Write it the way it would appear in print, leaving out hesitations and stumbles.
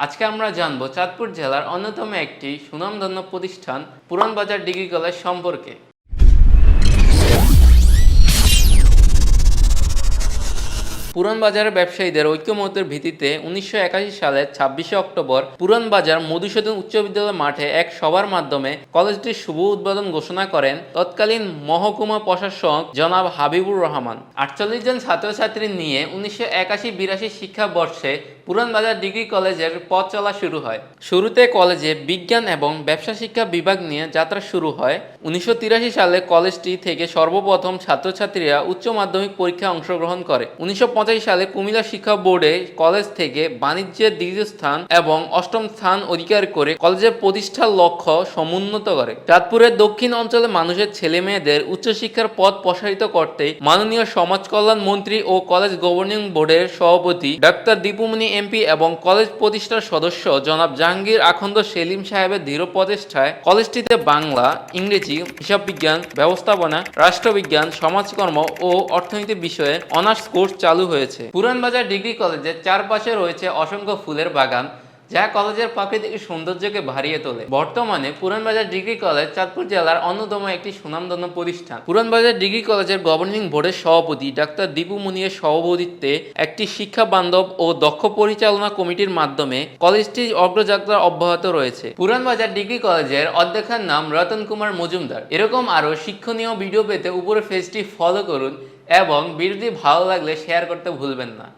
আজকে আমরা জানব চাঁদপুর জেলার অন্যতম একটি সুনামধন্য প্রতিষ্ঠান পুরানবাজার ডিগ্রি কলেজ সম্পর্কে। পুরানবাজারের ব্যবসায়ীদের ঐক্যমত্যের ভিত্তিতে 1981 সালের 26শে অক্টোবর পুরানবাজার মধুসূদন উচ্চ বিদ্যালয় মাঠে এক সভার মাধ্যমে কলেজটির শুভ উদ্বোধন ঘোষণা করেন তৎকালীন মহকুমা প্রশাসক জনাব হাবিবুর রহমান। 48 জন ছাত্রছাত্রী নিয়ে 1981-82 শিক্ষাবর্ষে পুরানবাজার ডিগ্রি কলেজের পথ চলা শুরু হয়। শুরুতে কলেজে বিজ্ঞান এবং ব্যবসা শিক্ষা বিভাগ নিয়ে যাত্রা শুরু হয়। 1983 সালে কলেজটি থেকে সর্বপ্রথম ছাত্রছাত্রীরা উচ্চ মাধ্যমিক পরীক্ষায় অংশগ্রহণ করে। 1985 সালে কুমিল্লা শিক্ষা বোর্ডে কলেজ থেকে বাণিজ্যের দ্বিতীয় স্থান এবং অষ্টম স্থান অধিকার করে কলেজের প্রতিষ্ঠার লক্ষ্য সমুন্নত করে। চাঁদপুরের দক্ষিণ অঞ্চলে মানুষের ছেলে মেয়েদের উচ্চশিক্ষার পথ প্রসারিত করতে মাননীয় সমাজ কল্যাণ মন্ত্রী ও কলেজ গভর্নিং বোর্ডের সভাপতি ডাক্তার দীপুমনি এমপি এবং কলেজ প্রতিষ্ঠার সদস্য জনাব জাহাঙ্গীর আখন্দ সেলিম সাহেবের দৃঢ় প্রচেষ্টায় কলেজটিতে বাংলা, ইংরেজি, হিসাব বিজ্ঞান, ব্যবস্থাপনা, রাষ্ট্রবিজ্ঞান, সমাজকর্ম ও অর্থনীতি বিষয়ে অনার্স কোর্স চালু হয়েছে। পুরানবাজার ডিগ্রি কলেজের চারপাশে রয়েছে অসংখ্য ফুলের বাগান, যা কলেজের প্রাকৃতিক সৌন্দর্যকে বাড়িয়ে তোলে। বর্তমানে পুরানবাজার ডিগ্রি কলেজ চাঁদপুর জেলার অন্যতম একটি সুনামধন্য প্রতিষ্ঠান। পুরানবাজার ডিগ্রি কলেজের গভর্নিং বোর্ডের সভাপতি ডাক্তার দীপু মুনিয়ের সভাপতিত্বে একটি শিক্ষা বান্ধব ও দক্ষ পরিচালনা কমিটির মাধ্যমে কলেজটির অগ্রযাত্রা অব্যাহত রয়েছে। পুরানবাজার ডিগ্রি কলেজের অধ্যক্ষের নাম রতন কুমার মজুমদার। এরকম আরও শিক্ষণীয় ভিডিও পেতে উপরে পেজটি ফলো করুন এবং ভিডিওটি ভালো লাগলে শেয়ার করতে ভুলবেন না।